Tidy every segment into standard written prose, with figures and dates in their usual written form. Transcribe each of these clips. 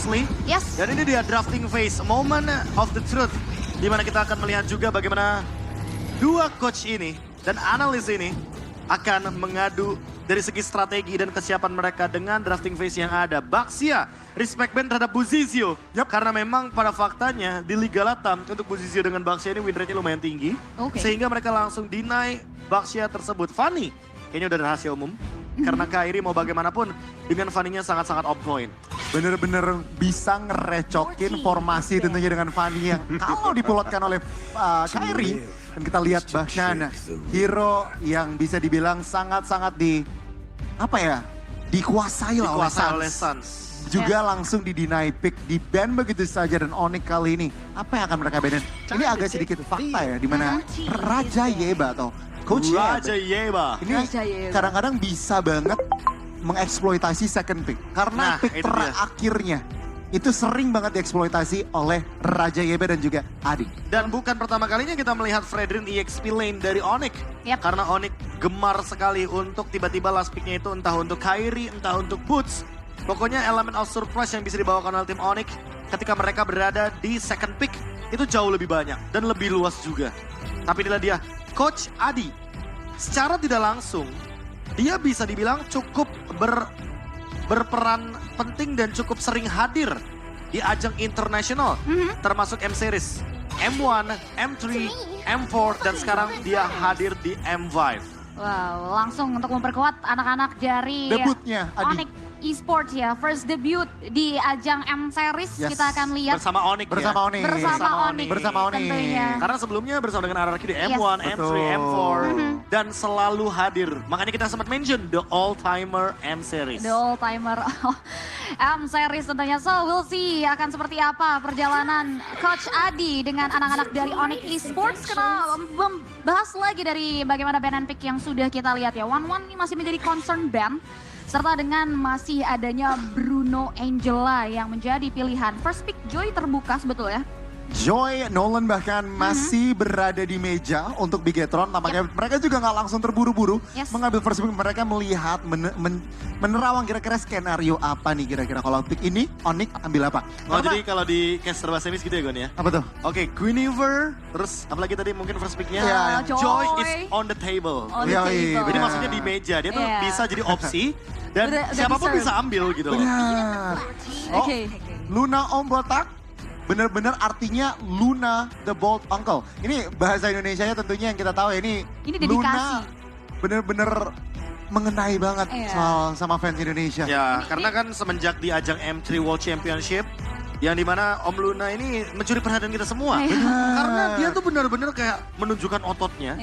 Moxley. Yes. Dan ini dia drafting phase, moment of the truth. Di mana kita akan melihat juga bagaimana dua coach ini dan analis ini akan mengadu dari segi strategi dan kesiapan mereka dengan drafting phase yang ada. Baxia, respect band terhadap Buzizio. Karena memang pada faktanya di Liga Latam untuk Buzizio dengan Baxia ini win rate-nya lumayan tinggi. Sehingga mereka langsung deny Baxia tersebut. Fanny, kayaknya udah rahasia umum. Karena Kairi mau bagaimanapun dengan Fanny-nya sangat-sangat on point. Bener-bener bisa ngerecokin formasi tentunya dengan Fanny yang kalau dipulotkan oleh Kairi. Dan kita lihat bahkan hero yang bisa dibilang sangat-sangat dikuasai oleh Suns. Juga langsung di-deny pick, di-ban begitu saja dan Onyx kali ini. Apa yang akan mereka ban? Ini agak sedikit fakta ya, dimana Raja Yeba atau Coach Raja Yeba. Ini kadang-kadang bisa banget mengeksploitasi second pick. Karena pick terakhirnya itu sering banget dieksploitasi oleh Raja Yeba dan juga Adi. Dan bukan pertama kalinya kita melihat Fredrin EXP lane dari Onyx. Karena Onyx gemar sekali untuk tiba-tiba last picknya itu entah untuk Kairi, entah untuk Boots. Pokoknya elemen of surprise yang bisa dibawakan oleh tim Onyx ketika mereka berada di second pick itu jauh lebih banyak dan lebih luas juga. Tapi inilah dia, Coach Adi. Secara tidak langsung, dia bisa dibilang cukup berperan penting dan cukup sering hadir di ajang internasional, termasuk M-Series, M1, M3, M4, dan sekarang dia hadir di M5. Wow, langsung untuk memperkuat anak-anak dari debutnya Onyx Esports ya, first debut di ajang M-Series. Kita akan lihat bersama Onyx bersama Onyx. Bersama Onyx. Tentunya. Karena sebelumnya bersama dengan RRQ di M1, M3, M4 dan selalu hadir. Makanya kita sempat mention the all-timer M-Series. The all-timer M-Series tentunya. So we'll see akan seperti apa perjalanan Coach Adi dengan anak-anak dari Onyx Esports. Karena membahas lagi dari bagaimana ban and pick yang sudah kita lihat ya. 1-1 ini masih menjadi concern ban. Serta dengan masih adanya Bruno Angela yang menjadi pilihan. First pick Joy terbuka sebetulnya. Joy, Nolan bahkan masih berada di meja untuk Bigetron. Tampaknya mereka juga nggak langsung terburu-buru mengambil first pick. Mereka melihat, menerawang kira-kira skenario apa nih kira-kira. Kalau pick ini, Onyx ambil apa? Oh, jadi kalau di caster bahasa Inggris gitu ya Gon ya? Apa tuh? Oke, Guinevere, terus apalagi tadi mungkin first picknya? Joy is on the table. Jadi maksudnya di meja, dia tuh bisa jadi opsi. Dan siapapun bisa ambil gitu loh. Benar. Oh, Luna Om Botak. Benar-benar artinya Luna the Bold Uncle. Ini bahasa Indonesianya tentunya yang kita tahu ya, ini dedikasi. Luna benar-benar mengenai banget soal sama fans Indonesia. Ya, karena kan semenjak di ajang M3 World Championship yang dimana Om Luna ini mencuri perhatian kita semua. Karena dia tuh benar-benar kayak menunjukkan ototnya.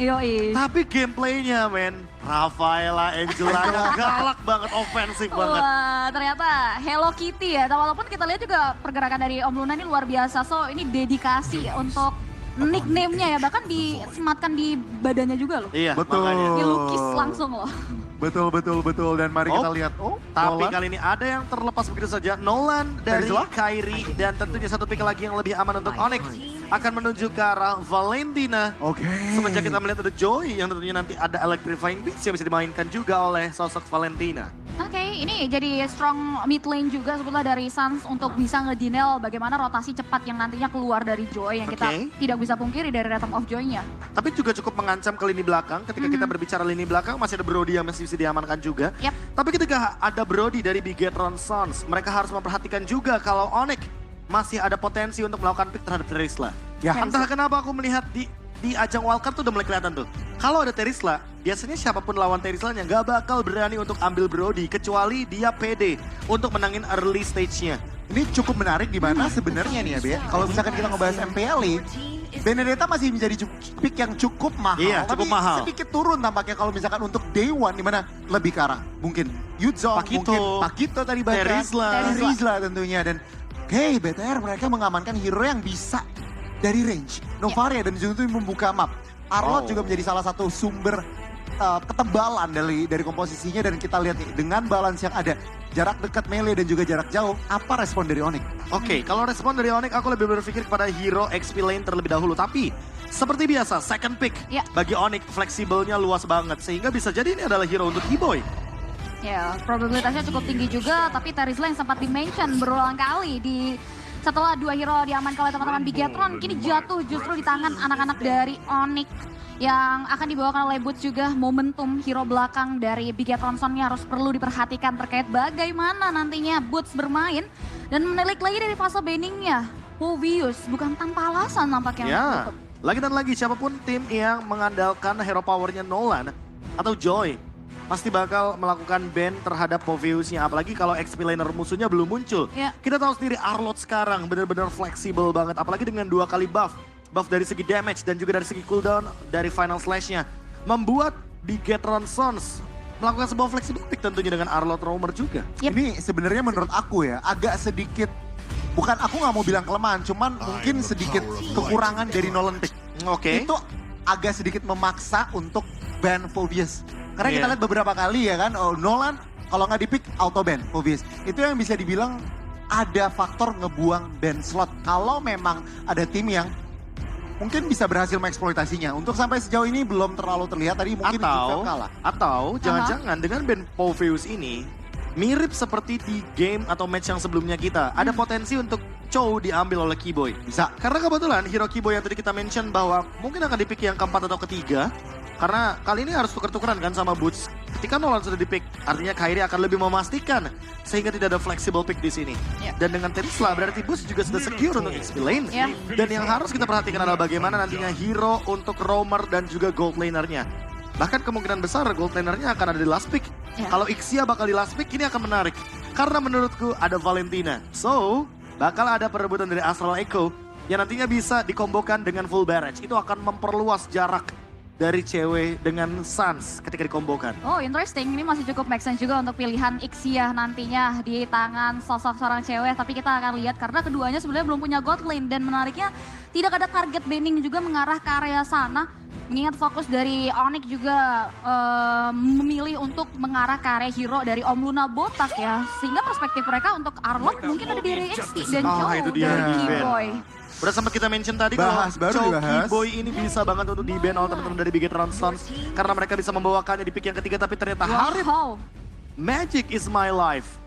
Tapi gameplaynya men, Rafaela Angela galak banget, ofensif banget. Wah, ternyata Hello Kitty ya. Walaupun kita lihat juga pergerakan dari Om Luna ini luar biasa. So ini dedikasi untuk nickname-nya ya. Bahkan disematkan di badannya juga loh. Iya, betul. Dilukis langsung loh. Betul. Dan mari kita lihat. Tapi kali ini ada yang terlepas begitu saja. Nolan dari Kairi dan tentunya satu pick lagi yang lebih aman untuk Onyx akan menuju ke arah Valentina. Semenjak kita melihat ada Joy yang tentunya nanti ada Electrifying Beats yang bisa dimainkan juga oleh sosok Valentina. Ini jadi strong mid lane juga sebetulnya dari Suns untuk bisa ngedinel bagaimana rotasi cepat yang nantinya keluar dari Joy yang kita tidak bisa pungkiri dari Rhythm of Joy-nya. Tapi juga cukup mengancam ke lini belakang. Ketika kita berbicara lini belakang masih ada Brody yang masih bisa diamankan juga. Tapi ketika ada Brody dari Bigetron Suns, mereka harus memperhatikan juga kalau Onyx masih ada potensi untuk melakukan pick terhadap Terisla. Entah kenapa aku melihat di ajang wildcard tuh udah mulai kelihatan tuh. Kalau ada Terisla, biasanya siapapun lawan Terislanya nggak bakal berani untuk ambil Brody kecuali dia pede untuk menangin early stage-nya. Ini cukup menarik di mana sebenarnya nih ya, Be. Kalau misalkan kita ngebahas MPL, Benedetta masih menjadi pick yang cukup mahal. Iya, cukup mahal. Sedikit turun tampaknya kalau misalkan untuk Day One di mana lebih ke arah mungkin Yudzong, mungkin Pakito tadi bahkan. Terisla tentunya. Dan BTR mereka mengamankan hero yang bisa dari range. Novaria dan Zuntu membuka map. Arlot juga menjadi salah satu sumber ketebalan dari komposisinya. Dan kita lihat nih, dengan balance yang ada, jarak dekat melee dan juga jarak jauh, apa respon dari Onyx? Kalau respon dari Onyx aku lebih berpikir kepada hero XP lane terlebih dahulu. Tapi seperti biasa, second pick bagi Onyx fleksibelnya luas banget. Sehingga bisa jadi ini adalah hero untuk E-Boy. Ya, probabilitasnya cukup tinggi juga, tapi Terizla yang sempat di-mention berulang kali setelah 2 hero diamankan oleh teman-teman Bigetron, kini jatuh justru di tangan anak-anak dari Onyx yang akan dibawakan oleh Boots juga. Momentum hero belakang dari Bigetron Sonnya harus perlu diperhatikan terkait bagaimana nantinya Boots bermain dan menilik lagi dari fase banningnya. Povius bukan tanpa alasan nampaknya. Ya, lagi dan lagi siapapun tim yang mengandalkan hero powernya Nolan atau Joy pasti bakal melakukan ban terhadap Poviusnya. Apalagi kalau XP laner musuhnya belum muncul. Ya. Kita tahu sendiri Arlott sekarang benar-benar fleksibel banget. Apalagi dengan 2 kali buff. Buff dari segi damage dan juga dari segi cooldown dari final slash-nya. Membuat Bigetron Sons melakukan sebuah flexible pick tentunya dengan Arlott Roamer juga. Yep. Ini sebenarnya menurut aku ya agak sedikit, bukan aku nggak mau bilang kelemahan, cuman mungkin sedikit kekurangan dari Nolan pick. Oke. Itu agak sedikit memaksa untuk ban Povius. Karena kita Iya. lihat beberapa kali ya kan, Nolan kalau nggak di-pick auto ban Povius. Itu yang bisa dibilang ada faktor ngebuang ban slot. Kalau memang ada tim yang mungkin bisa berhasil mengeksploitasinya. Untuk sampai sejauh ini belum terlalu terlihat, tadi mungkin Gifem kalah. Atau jangan-jangan dengan ban Povius ini mirip seperti di game atau match yang sebelumnya kita. Ada potensi untuk Chow diambil oleh Keyboy. Bisa. Karena kebetulan hero Keyboy yang tadi kita mention bahwa mungkin akan di-pick yang keempat atau ketiga. Karena kali ini harus tuker-tukeran kan sama Boots. Ketika Nolan sudah di-pick, artinya Kairi akan lebih memastikan. Sehingga tidak ada flexible pick di sini. Ya. Dan dengan Terizla berarti Boots juga sudah secure untuk XP lane. Ya. Dan yang harus kita perhatikan adalah bagaimana nantinya hero untuk roamer dan juga gold lanernya. Bahkan kemungkinan besar gold lanernya akan ada di last pick. Ya. Kalau Ixia bakal di last pick, ini akan menarik. Karena menurutku ada Valentina. So, bakal ada perebutan dari Astral Echo yang nantinya bisa dikombokan dengan full barrage. Itu akan memperluas jarak dari cewek dengan Sans ketika dikombokan. Oh, interesting. Ini masih cukup make sense juga untuk pilihan Ixia nantinya di tangan sosok seorang cewek. Tapi kita akan lihat karena keduanya sebenarnya belum punya god lane. Dan menariknya tidak ada target banning juga mengarah ke area sana. Mengingat fokus dari Onyx juga memilih untuk mengarah ke area hero dari Om Luna Botak ya. Sehingga perspektif mereka untuk Arlott mungkin ada di area XP dan Oh, Chow itu dia dari yang di-ban. Keyboy. Udah sempat kita mention tadi Bahas, kalau baru Chow dibahas. Keyboy ini bisa banget untuk di-ban oleh teman-teman dari Bigetron Sons. Karena mereka bisa membawakannya di pick yang ketiga tapi ternyata Harit. Wow. Magic is my life.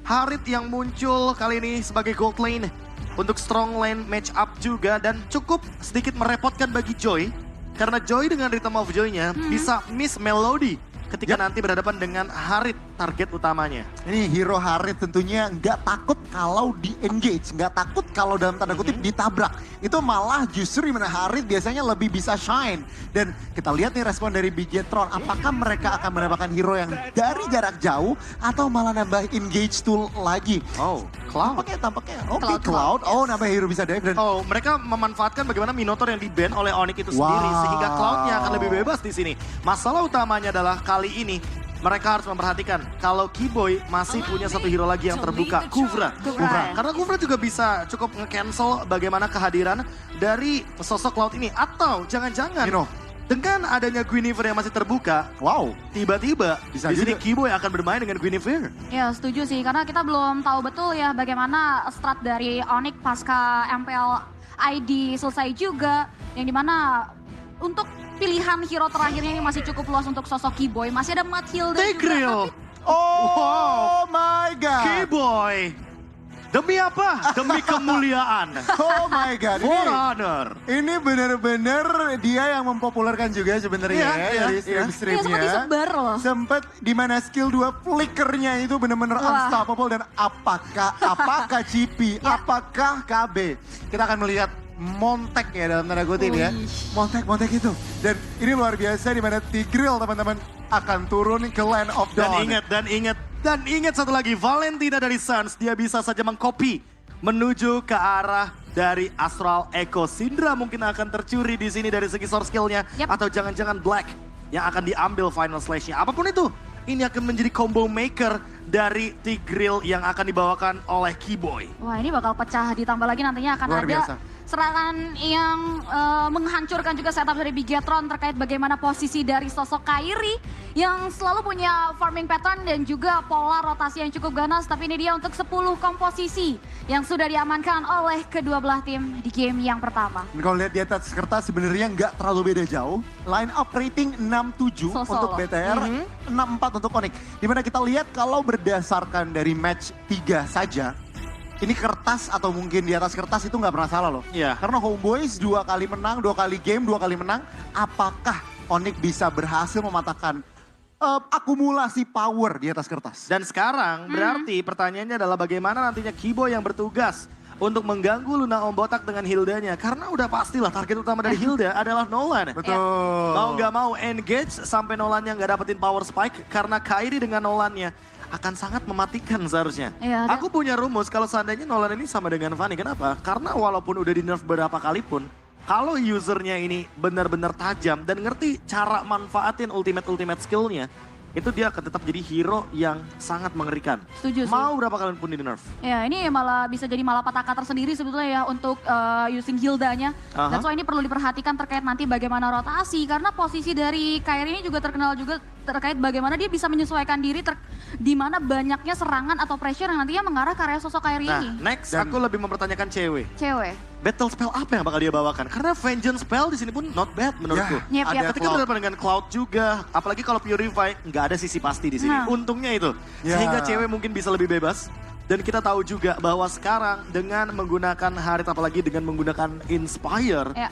Harit yang muncul kali ini sebagai gold lane. Untuk strong lane match up juga dan cukup sedikit merepotkan bagi Joy. Karena Joy dengan Rhythm of Joy-nya bisa miss Melody ketika nanti berhadapan dengan Harit target utamanya. Ini hero Harit tentunya nggak takut kalau di-engage, nggak takut kalau dalam tanda kutip ditabrak. Itu malah justru dimana Harit biasanya lebih bisa shine. Dan kita lihat nih respon dari Bigetron, apakah mereka akan mendapatkan hero yang dari jarak jauh atau malah nambah engage tool lagi. Oh, Cloud. Tampaknya. Oke, Cloud. Oh, nambah hero bisa dive dan Oh, mereka memanfaatkan bagaimana Minotaur yang di-ban oleh Onyx itu sendiri. Wow. Sehingga Cloud-nya akan lebih bebas di sini. Masalah utamanya adalah kali ini mereka harus memperhatikan kalau Keyboy masih punya satu hero lagi yang terbuka, Kuvra. Kuvra. Karena Kuvra juga bisa cukup nge-cancel bagaimana kehadiran dari sosok Cloud ini. Atau jangan-jangan Mino. dengan adanya Guinevere yang masih terbuka, wow. tiba-tiba Bisa di sini juga. Keyboy akan bermain dengan Guinevere. Ya setuju sih, karena kita belum tahu betul ya bagaimana strat dari Onyx pasca MPL ID selesai juga. Yang dimana untuk pilihan hero terakhirnya ini masih cukup luas untuk sosok Keyboy. Masih ada Mathilda juga. Tigreal. Oh my god. Keyboy. Demi apa? Demi kemuliaan. Oh my god. For honor. Ini bener-bener dia yang mempopulerkan juga sebenarnya Iya, ya iya, dari iya. stream-streamnya. Iya, sempat disebar loh. Sempet di mana skill 2 flickernya itu bener-bener Wah. unstoppable dan apakah CP, Ya. apakah KB. Kita akan melihat Montek ya dalam tanda kutip ya. Wih. Montek itu. Dan ini luar biasa di mana Tigreal teman-teman akan turun ke Land of Dawn. Dan ingat satu lagi, Valentina dari Suns, dia bisa saja mengcopy menuju ke arah dari Astral Echo. Syndra mungkin akan tercuri di sini dari segi source skill-nya. Yap. Atau jangan-jangan Black yang akan diambil final slash-nya. Apapun itu, ini akan menjadi combo maker dari Tigreal yang akan dibawakan oleh Keyboy. Wah ini bakal pecah, ditambah lagi nantinya akan Luar ada biasa. serangan yang menghancurkan juga setup dari Bigetron terkait bagaimana posisi dari sosok Kairi yang selalu punya farming pattern dan juga pola rotasi yang cukup ganas. Tapi ini dia untuk 10 komposisi yang sudah diamankan oleh kedua belah tim di game yang pertama. Dan kalau lihat di atas kertas sebenarnya nggak terlalu beda jauh. Line up rating 6-7 untuk BTR, 6-4 untuk Onyx. Dimana kita lihat kalau berdasarkan dari match 3 saja, ini kertas atau mungkin di atas kertas itu nggak pernah salah loh. Iya. Karena Homeboyz 2 kali menang, 2 kali game, 2 kali menang. Apakah Onyx bisa berhasil mematahkan akumulasi power di atas kertas? Dan sekarang berarti pertanyaannya adalah bagaimana nantinya Kibo yang bertugas untuk mengganggu Luna Om Botak dengan Hildanya. Karena udah pastilah target utama dari Hilda adalah Nolan. Betul. Mau nggak mau engage sampai Nolannya nggak dapetin power spike. Karena Kairi dengan Nolannya akan sangat mematikan seharusnya. Iya, Aku punya rumus kalau seandainya Nolan ini sama dengan Fanny. Kenapa? Karena walaupun udah di nerf beberapa kali pun, kalau usernya ini benar-benar tajam dan ngerti cara manfaatin ultimate skillnya, itu dia akan tetap jadi hero yang sangat mengerikan. Setuju sih. Mau berapa kali pun di nerf. Ya ini malah bisa jadi malapetaka tersendiri sebetulnya ya untuk using Hildanya. That's why ini perlu diperhatikan terkait nanti bagaimana rotasi. Karena posisi dari Kairi ini juga terkenal juga terkait bagaimana dia bisa menyesuaikan diri di mana banyaknya serangan atau pressure yang nantinya mengarah ke area sosok Kairi Nah, ini. next aku lebih mempertanyakan cewek. Cewek. Battle spell apa yang bakal dia bawakan? Karena Vengeance spell di sini pun not bad menurutku. Yep, ada Ketika Cloud. berhadapan dengan Cloud juga, apalagi kalau Purify, nggak ada sisi pasti di sini. Nah. Untungnya itu, Ya. sehingga cewek mungkin bisa lebih bebas. Dan kita tahu juga bahwa sekarang dengan menggunakan Harit, apalagi dengan menggunakan Inspire, Ya.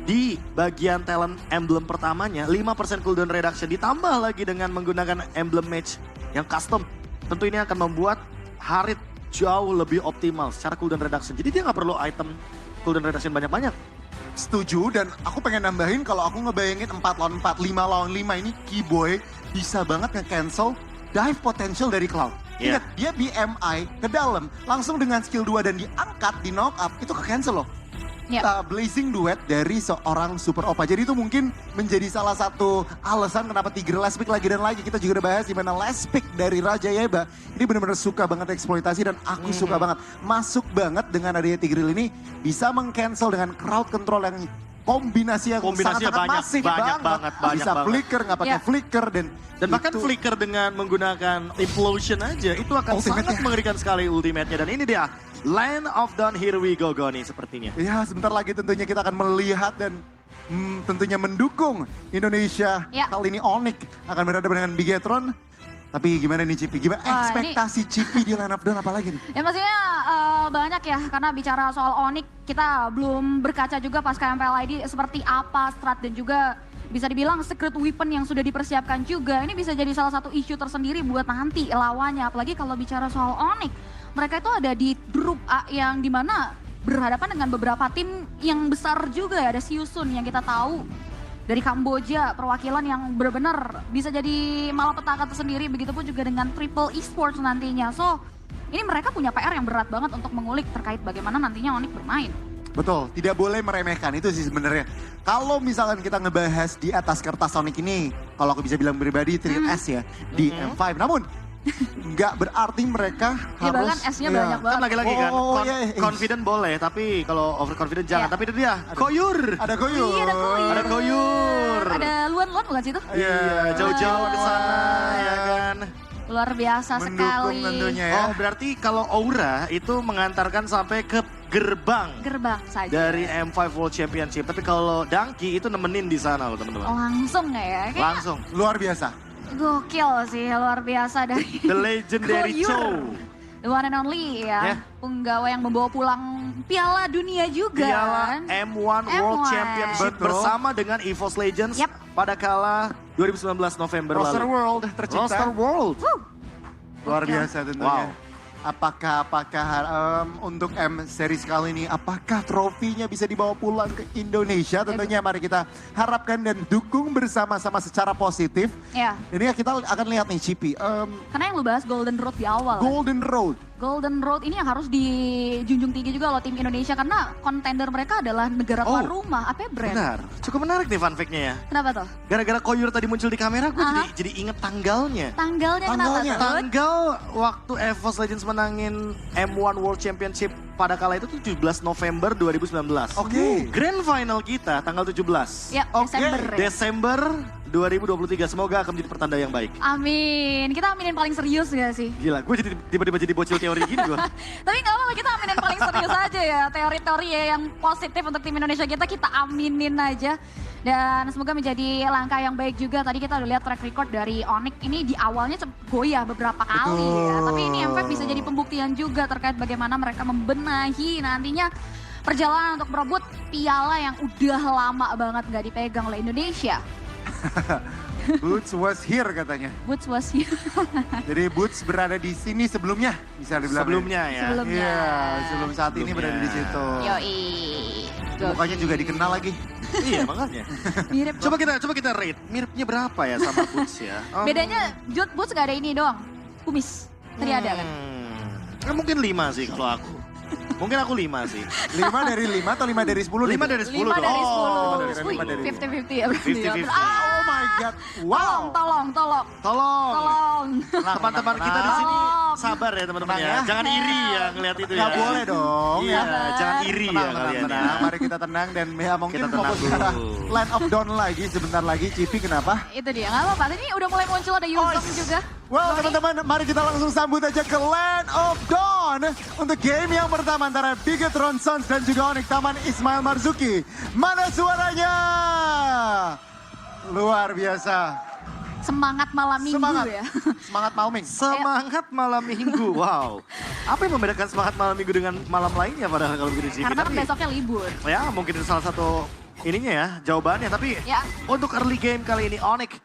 di bagian talent emblem pertamanya, 5% cooldown reduction ditambah lagi dengan menggunakan emblem match yang custom. Tentu ini akan membuat Harit jauh lebih optimal secara cooldown reduction. Jadi dia nggak perlu item cooldown reduction banyak-banyak. Setuju, dan aku pengen nambahin kalau aku ngebayangin 4 lawan 4, 5 lawan 5 ini Keyboy bisa banget nge-cancel dive potential dari Cloud. Iya. Ingat, dia BMI ke dalam, langsung dengan skill 2 dan diangkat, di knock up, itu ke-cancel loh. Yep. Blazing duet dari seorang super opa. Jadi itu mungkin menjadi salah satu alasan kenapa Tigre last pick lagi dan lagi. Kita juga udah bahas di mana last pick dari Raja Yeba. Ini benar-benar suka banget eksploitasi dan aku suka banget. Masuk banget dengan adanya Tigreal ini bisa meng-cancel dengan crowd control yang kombinasinya Kombinasinya sangat masif banyak banget. Bisa flicker, nggak pakai Ya. flicker dan bahkan itu- flicker dengan menggunakan implosion aja itu akan Ultimate-nya. sangat mengerikan sekali ultimate-nya. Dan ini dia, Land of Dawn, here we go Goni sepertinya. Ya, sebentar lagi tentunya kita akan melihat dan tentunya mendukung Indonesia. Ya. Kali ini Onyx akan berhadapan dengan Bigetron. Tapi gimana nih Cipi? Gimana Wah, ekspektasi Cipi di line up down apa lagi nih? Ya pastinya banyak ya, karena bicara soal Onyx kita belum berkaca juga pas KMPL ID seperti apa strat dan juga bisa dibilang secret weapon yang sudah dipersiapkan juga. Ini bisa jadi salah satu isu tersendiri buat nanti lawannya, apalagi kalau bicara soal Onyx. Mereka itu ada di grup A yang dimana berhadapan dengan beberapa tim yang besar juga ya. Ada Siusun yang kita tahu dari Kamboja, perwakilan yang benar-benar bisa jadi malapetaka tersendiri. Begitupun juga dengan Triple Esports nantinya. So, ini mereka punya PR yang berat banget untuk mengulik terkait bagaimana nantinya Onyx bermain. Betul, tidak boleh meremehkan itu sih sebenarnya. Kalau misalkan kita ngebahas di atas kertas Onyx ini, kalau aku bisa bilang pribadi 3S ya di M5. Namun nggak berarti mereka Ya, harus bahkan S-nya banyak banget. Kan lagi-lagi kan, iya. confident boleh, tapi kalau overconfident jangan. Iya. Tapi itu dia, Koyur. Ada Koyur. Iya, ada Koyur. Ada Koyur. Ada Luan-Luan bukan sih itu? Iya, jauh-jauh ke sana ya kan. Luar biasa Mendukung sekali. tentunya ya. Oh, berarti kalau Aura itu mengantarkan sampai ke gerbang Gerbang saja. dari M5 World Championship. Tapi kalau Dangki itu nemenin di sana loh teman-teman. Langsung nggak ya? Kayak Langsung. Luar biasa. gokil sih, luar biasa dari The legendary Koyur. Chow. The one and only Ya. ya. Penggawa yang membawa pulang Piala Dunia juga Piala kan. M1 World M1. Championship Betul. bersama dengan EVOS Legends Yap. pada kala 2019 November Roster lalu. World tercipta. Roster World. Luar Oke. biasa tentunya. Wow. Apakah untuk M series kali ini, apakah trofinya bisa dibawa pulang ke Indonesia? Tentunya mari kita harapkan dan dukung bersama-sama secara positif. Ya, Ini kita akan lihat nih Cipi, karena yang lu bahas Golden Road di awal. Golden Road Golden Road ini yang harus dijunjung tinggi juga loh tim Indonesia karena kontender mereka adalah negara tuan rumah. Apa ya, Brand? Benar, cukup menarik nih fun fact-nya ya. Kenapa tuh? Gara-gara Koyur tadi muncul di kamera, gue jadi inget tanggalnya. Tanggalnya kenapa tuh? Tanggal waktu EVOS Legends menangin M1 World Championship pada kala itu 17 November 2019. Oke. Grand final kita tanggal 17. Ya, Desember. Ya. Desember 2023. Semoga akan menjadi pertanda yang baik. Amin. Kita aminin paling serius gak sih? Gila, gue jadi tiba-tiba jadi bocil teori gini gue. Tapi gak apa-apa, kita aminin paling serius aja ya. Teori-teori ya yang positif untuk tim Indonesia kita aminin aja. Dan semoga menjadi langkah yang baik juga. Tadi kita udah lihat track record dari Onyx ini di awalnya goyah beberapa kali ya. Tapi ini MVP bisa jadi pembuktian juga terkait bagaimana mereka membenahi nantinya perjalanan untuk berebut piala yang udah lama banget gak dipegang oleh Indonesia. Boots was here katanya. Boots was here. Jadi Boots berada di sini sebelumnya, bisa dibilang. Sebelumnya ya. Sebelumnya. Iya, sebelum saat ini berada di situ. Yoi. Mukanya juga dikenal lagi. Iya makanya. Mirip. Coba kita rate, miripnya berapa ya sama Boots ya? Bedanya Boots gak ada ini doang. Kumis. Tadi ada kan? Mungkin 5 sih kalau aku. Mungkin aku 5 sih. 5 dari 5 atau 5 dari 10? 5 dari 10 5 dong. dari 10. lima dari- 50-50 ya berarti. 50-50. Oh my god. Wow. Tolong. Tolong. Teman-teman kita di sini sabar ya teman-teman Tenang ya. ya. Jangan iri ya ngeliat itu ya. Gak boleh dong. Iya, jangan iri ya Tenang, kalian ya. tenang. Mari kita tenang dan ya mungkin Kita tenang fokus ke arah dulu. line of dawn lagi sebentar lagi. Cipi kenapa? Itu dia, gak apa-apa. Ini udah mulai muncul ada Yuzong juga. Well teman-teman, mari kita langsung sambut aja ke Land of Dawn untuk game yang pertama antara Bigetron Sons dan juga Onyx Taman Ismail Marzuki. Mana suaranya? Luar biasa. Semangat malam minggu Semangat. ya. Semangat Mauming. Semangat malam minggu, wow. Apa yang membedakan semangat malam minggu dengan malam lainnya padahal kalau begitu sih? Karena kan besoknya libur. Ya mungkin itu salah satu ininya ya, jawabannya. Tapi Ya. untuk early game kali ini Onyx,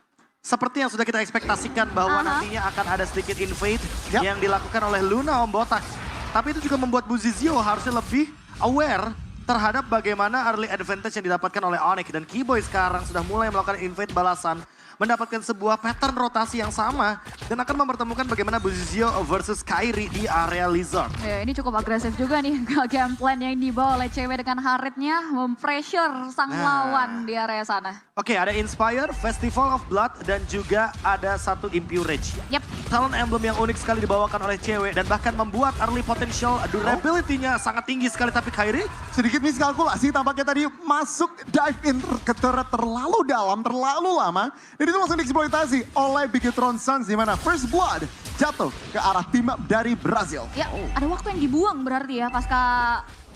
seperti yang sudah kita ekspektasikan bahwa nantinya akan ada sedikit invade yang dilakukan oleh Luna Om Botak. Tapi itu juga membuat Buzizio harusnya lebih aware terhadap bagaimana early advantage yang didapatkan oleh Onyx. Dan Keyboy sekarang sudah mulai melakukan invade balasan, mendapatkan sebuah pattern rotasi yang sama dan akan mempertemukan bagaimana Buzizio versus Kairi di area Lizard. Ya, ini cukup agresif juga nih game plan yang dibawa oleh cewek dengan Haritnya mempressure sang lawan di area sana. Oke, ada Inspire, Festival of Blood, dan juga ada satu Impurage. Yep. Talent emblem yang unik sekali dibawakan oleh cewek dan bahkan membuat early potential durability-nya sangat tinggi sekali. Tapi Kairi, Sedikit miskalkulasi tampaknya tadi masuk dive in ke turret terlalu dalam, terlalu lama. Dan itu langsung dieksploitasi oleh Bigetron Sons di mana First Blood jatuh ke arah tim dari Brazil. Ya, ada waktu yang dibuang berarti ya pasca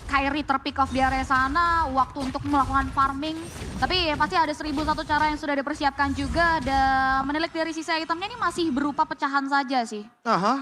Kairi terpick off di area sana, waktu untuk melakukan farming. Tapi pasti ada 1001 cara yang sudah dipersiapkan juga dan menilik dari sisa itemnya ini masih berupa pecahan saja sih.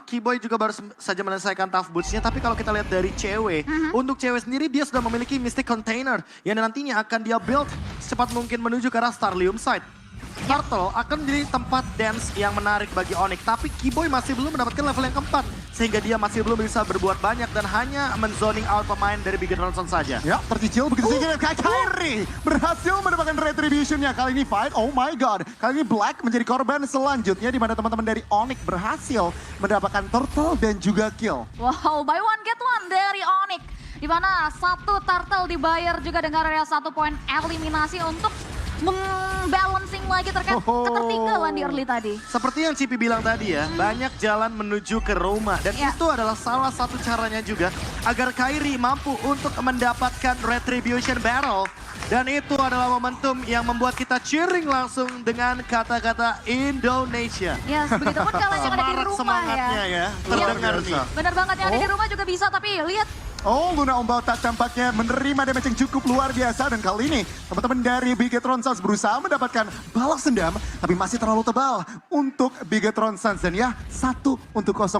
Keyboy juga baru saja menyelesaikan tough boots-nya. Tapi kalau kita lihat dari cewek, untuk cewek sendiri dia sudah memiliki Mystic Container yang nantinya akan dia build secepat mungkin menuju ke arah Starlium side. Turtle akan menjadi tempat dance yang menarik bagi Onyx. Tapi Keyboy masih belum mendapatkan level yang keempat. Sehingga dia masih belum bisa berbuat banyak dan hanya menzoning out pemain dari Bigetron Sons saja. Ya, tercicil begitu saja dan Kairi berhasil mendapatkan retribution-nya. Kali ini fight, oh my god. Kali ini Black menjadi korban selanjutnya di mana teman-teman dari Onyx berhasil mendapatkan turtle dan juga kill. Wow, buy one get one dari Onyx. Di mana satu turtle dibayar juga dengan area 1 poin eliminasi untuk membalancing lagi terkait ketertinggalan di early tadi. Seperti yang Cipi bilang tadi ya, banyak jalan menuju ke Roma. Dan itu adalah salah satu caranya juga agar Kairi mampu untuk mendapatkan Retribution Battle. Dan itu adalah momentum yang membuat kita cheering langsung dengan kata-kata Indonesia. Ya, begitupun kalian yang ada di Semarak rumah semangatnya ya, terdengar Luar nih. biasa. Bener banget yang ada di rumah juga bisa, tapi lihat Oh, Luna Om Botak tampaknya menerima damage yang cukup luar biasa. Dan kali ini teman-teman dari Bigetron Sons berusaha mendapatkan balas dendam. Tapi masih terlalu tebal untuk Bigetron Sons. Dan ya, 1-0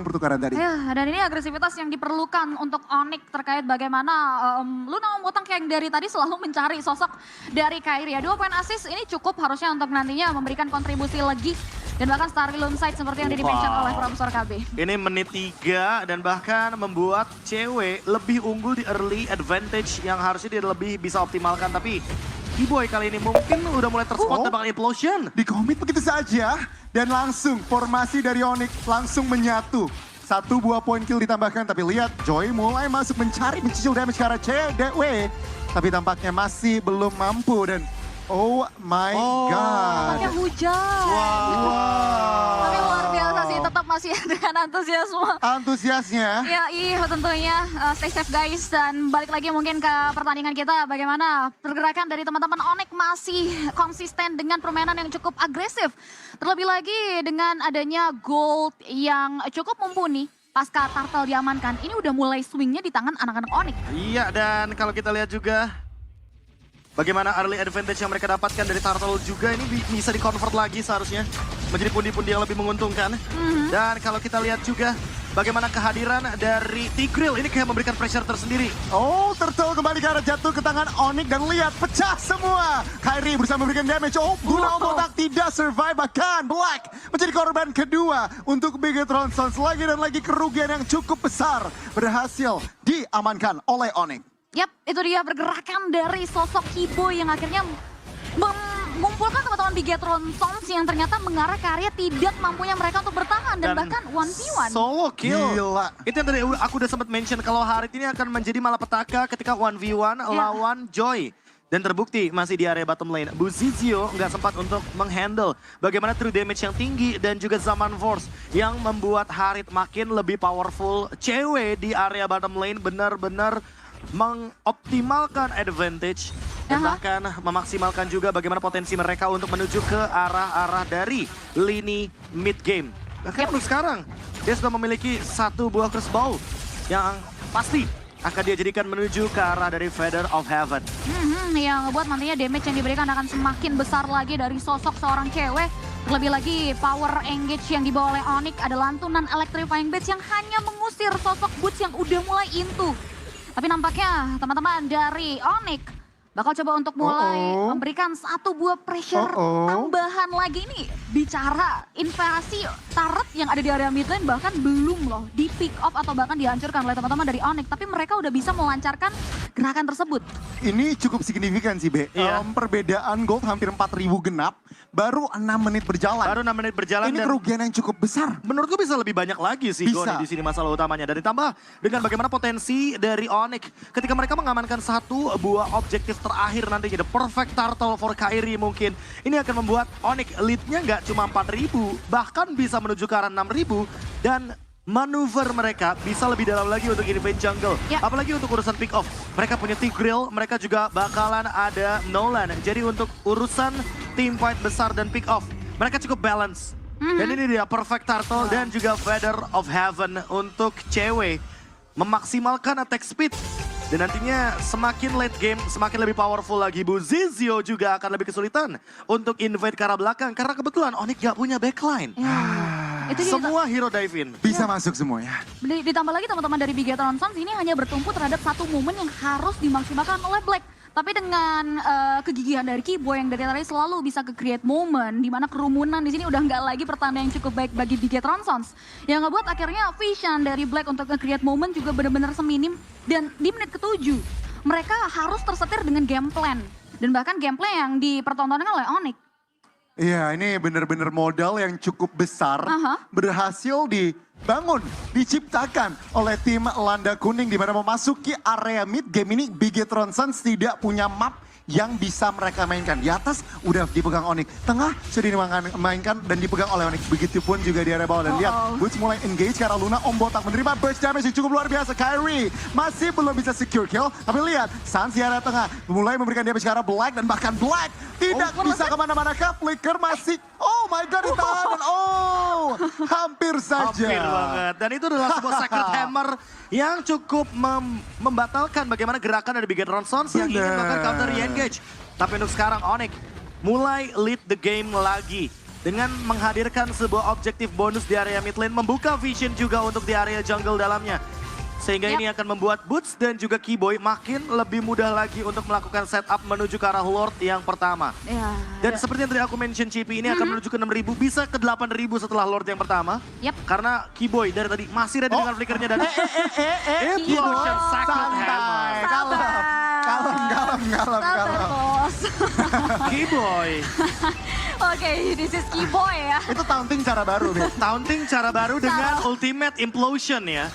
pertukaran tadi. ya, dan ini agresivitas yang diperlukan untuk Onyx terkait bagaimana Luna Om Botak yang dari tadi selalu mencari sosok dari Kairi. Ya, 2 poin assist ini cukup harusnya untuk nantinya memberikan kontribusi lagi. Dan bahkan Starlium Side seperti yang di-mention oleh Profesor KB. Ini menit 3 dan bahkan membuat cewek lebih unggul di early advantage yang harusnya dia lebih bisa optimalkan. Tapi Keyboy kali ini mungkin udah mulai terspot dan bakal implosion. Di komit begitu saja. Dan langsung formasi dari Onyx langsung menyatu. 1 buah poin kill ditambahkan. Tapi lihat, Joy mulai masuk mencicil damage ke arah CDW. Tapi tampaknya masih belum mampu dan oh my god. Tampaknya hujan. Tapi luar biasa sih, tetap masih dengan Antusiasnya. Ya iya tentunya, stay safe guys. Dan balik lagi mungkin ke pertandingan kita. Bagaimana pergerakan dari teman-teman Onyx masih konsisten dengan permainan yang cukup agresif. Terlebih lagi dengan adanya gold yang cukup mumpuni. Pasca Turtle diamankan, ini udah mulai swingnya di tangan anak-anak Onyx. Iya, dan kalau kita lihat juga bagaimana early advantage yang mereka dapatkan dari Turtle juga ini bisa di-convert lagi seharusnya menjadi pundi-pundi yang lebih menguntungkan. Dan kalau kita lihat juga bagaimana kehadiran dari Tigreal ini kayak memberikan pressure tersendiri. Oh, Turtle kembali ke arah jatuh ke tangan Onyx dan lihat pecah semua. Kyrie berusaha memberikan damage. Oh, guna botak tidak survive, bahkan Black menjadi korban kedua untuk Bigetron Sons. Lagi dan lagi kerugian yang cukup besar berhasil diamankan oleh Onyx. Yap, itu dia pergerakan dari sosok Keyboy yang akhirnya mengumpulkan teman-teman Bigetron Sons yang ternyata mengarah ke area tidak mampunya mereka untuk bertahan dan bahkan 1v1. Solo kill. Gila. Itu yang tadi aku udah sempat mention kalau Harit ini akan menjadi malapetaka ketika 1v1 lawan Joy. Dan terbukti masih di area bottom lane. Buzizio nggak sempat untuk menghandle bagaimana true damage yang tinggi dan juga Zaman Force yang membuat Harit makin lebih powerful. Cewek di area bottom lane benar-benar mengoptimalkan advantage dan bahkan memaksimalkan juga bagaimana potensi mereka untuk menuju ke arah-arah dari lini mid game. Bahkan untuk sekarang dia sudah memiliki 1 buah crossbow yang pasti akan dia jadikan menuju ke arah dari Feather of Heaven. Yang ngebuat nantinya damage yang diberikan akan semakin besar lagi dari sosok seorang cewek. Terlebih lagi power engage yang dibawa oleh Onyx ada lantunan electrifying blades yang hanya mengusir sosok Boots yang udah mulai into. Tapi nampaknya teman-teman dari Onyx bakal coba untuk mulai memberikan 1 buah pressure tambahan lagi. Ini bicara invasi turret yang ada di area mid lane bahkan belum loh di pick off atau bahkan dihancurkan oleh teman-teman dari Onyx. Tapi mereka udah bisa melancarkan gerakan tersebut. Ini cukup signifikan sih, Be. Perbedaan gold hampir 4.000 genap, baru 6 menit berjalan. Baru 6 menit berjalan. Ini kerugian yang cukup besar. Menurutku bisa lebih banyak lagi sih Goni di sini masalah utamanya. Dan ditambah dengan bagaimana potensi dari Onyx ketika mereka mengamankan 1 buah objektif terakhir nantinya, the perfect turtle for Kyrie mungkin. Ini akan membuat Onyx lead-nya nggak cuma 4.000, bahkan bisa menuju ke arah 6.000 dan manuver mereka bisa lebih dalam lagi untuk invade jungle. Apalagi untuk urusan pick off. Mereka punya Tigreal, mereka juga bakalan ada Nolan. Jadi untuk urusan team fight besar dan pick off, mereka cukup balance. Dan ini dia perfect turtle dan juga Feather of Heaven untuk cewek memaksimalkan attack speed. Dan nantinya semakin late game, semakin lebih powerful lagi. Buzizio juga akan lebih kesulitan untuk invade ke arah belakang. Karena kebetulan Onyx gak punya backline. Itu semua hero dive in. Bisa masuk semua ya. Ditambah lagi teman-teman dari Bigetron Sons ini hanya bertumpu terhadap 1 momen yang harus dimaksimalkan oleh Black. Tapi dengan kegigihan dari Keyboy yang dari tadi selalu bisa ke-create momen di mana kerumunan di sini udah nggak lagi pertanda yang cukup baik bagi Bigetron Sons. Yang ngebuat akhirnya vision dari Black untuk nge-create momen juga benar-benar seminim. Dan di menit ke-7 mereka harus tersetir dengan game plan. Dan bahkan gameplay yang dipertontonkan oleh Onyx. Iya, ini benar-benar modal yang cukup besar berhasil dibangun, diciptakan oleh tim Landa Kuning di mana memasuki area mid game ini Bigetron Sons tidak punya map yang bisa mereka mainkan. Di atas udah dipegang Onyx, tengah sudah dimainkan dan dipegang oleh Onyx. Begitupun juga di area bawah dan lihat Boots mulai engage karena Luna Om Botak menerima burst damage yang cukup luar biasa. Kyrie masih belum bisa secure kill, tapi lihat Sans di area tengah mulai memberikan damage ke arah Black dan bahkan Black tidak bisa kemana-mana. Flicker masih, oh my god, ditahan dan hampir saja. Hampir banget. Dan itu adalah sebuah Sacred Hammer yang cukup membatalkan bagaimana gerakan dari Bigetron Sons yang ingin melakukan counter re-engage. Tapi untuk sekarang Onyx mulai lead the game lagi dengan menghadirkan sebuah objektif bonus di area mid lane, membuka vision juga untuk di area jungle dalamnya. Sehingga ini akan membuat Boots dan juga Keyboy makin lebih mudah lagi untuk melakukan setup menuju ke arah Lord yang pertama. Dan seperti yang tadi aku mention, Cipi ini akan menuju ke 6.000, bisa ke 8.000 setelah Lord yang pertama. Karena Keyboy dari tadi masih ready dengan flickernya dan Implosion Sacred Hammer. Kalem. Chaos. Keyboy. Oke, this is Keyboy ya. Itu taunting cara baru, Bet. Taunting cara baru dengan Ultimate Implosion ya.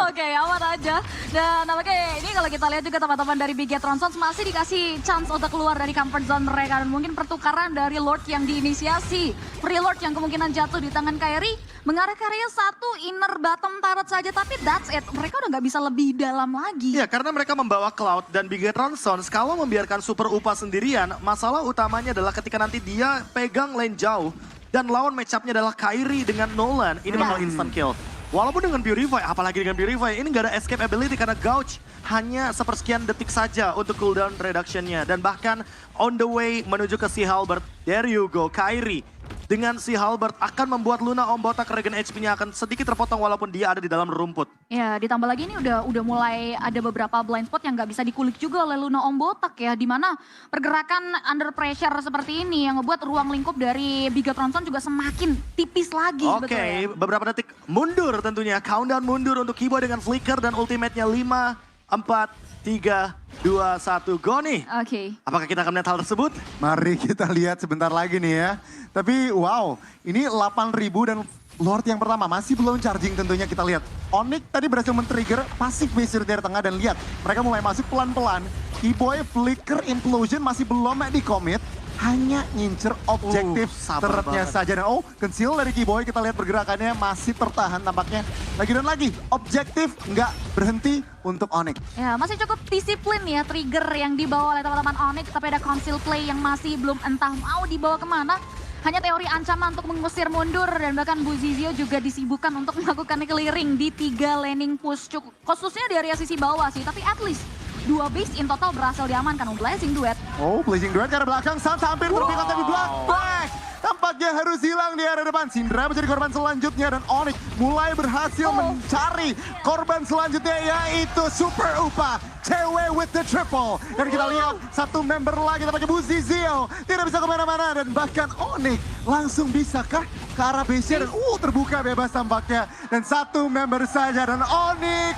Oke, aman aja. Dan nampaknya ini kalau kita lihat juga teman-teman dari Big Get Ronsons masih dikasih chance untuk keluar dari comfort zone mereka. Dan mungkin pertukaran dari Lord yang diinisiasi. Free Lord yang kemungkinan jatuh di tangan Kairi. Mengarah ke area 1 inner bottom turret saja. Tapi that's it. Mereka udah nggak bisa lebih dalam lagi. Ya, karena mereka membawa Cloud dan Big Sons. Kalau membiarkan Super Upa sendirian, masalah utamanya adalah ketika nanti dia pegang lane jauh. Dan lawan match-up-nya adalah Kairi dengan Nolan. Ini bakal instant kill. Walaupun dengan Purify, apalagi dengan Purify, ini nggak ada escape ability karena Gouge hanya sepersekian detik saja untuk cooldown reduction-nya. Dan bahkan on the way menuju ke si Halberd, there you go, Kairi. Dengan si Halberd akan membuat Luna Om Botak regen HP-nya akan sedikit terpotong walaupun dia ada di dalam rumput. Ya, ditambah lagi ini udah mulai ada beberapa blind spot yang nggak bisa dikulik juga oleh Luna Om Botak ya. Dimana pergerakan under pressure seperti ini yang ngebuat ruang lingkup dari Bigatronson juga semakin tipis lagi. Oke, beberapa detik mundur tentunya. Countdown mundur untuk Keyboy dengan flicker dan ultimate-nya 5, 4, 3, 2, 1, go nih. Oke. Apakah kita akan melihat hal tersebut? Mari kita lihat sebentar lagi nih ya. Tapi wow, ini 8.000 dan Lord yang pertama masih belum charging tentunya kita lihat. Onyx tadi berhasil men-trigger pasif base dari tengah dan lihat mereka mulai masuk pelan-pelan. Keyboy flicker implosion masih belum di-commit. Hanya ngincer objektif turretnya saja. Dan conceal dari Keyboy kita lihat pergerakannya masih tertahan tampaknya. Lagi dan lagi, objektif nggak berhenti untuk Onyx. Ya, masih cukup disiplin ya trigger yang dibawa oleh teman-teman Onyx. Tapi ada conceal play yang masih belum entah mau dibawa kemana. Hanya teori ancaman untuk mengusir mundur dan bahkan Bu Zizio juga disibukkan untuk melakukan clearing di 3 laning push. Cukup khususnya di area sisi bawah sih, tapi at least 2 base in total berhasil diamankan. Blazing Duet. Blazing Duet ke arah belakang, Sans hampir terpikat tapi Black. Tampaknya harus hilang di area depan. Syndra menjadi korban selanjutnya dan Onyx mulai berhasil mencari korban selanjutnya yaitu Super Upa. Cewek with the triple. Dan kita lihat satu member lagi tampaknya Bu Zizio. Tidak bisa kemana-mana dan bahkan Onyx langsung bisakah ke arah base-nya dan terbuka bebas tampaknya. Dan satu member saja dan Onyx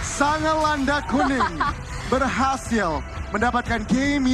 sang landa kuning berhasil mendapatkan game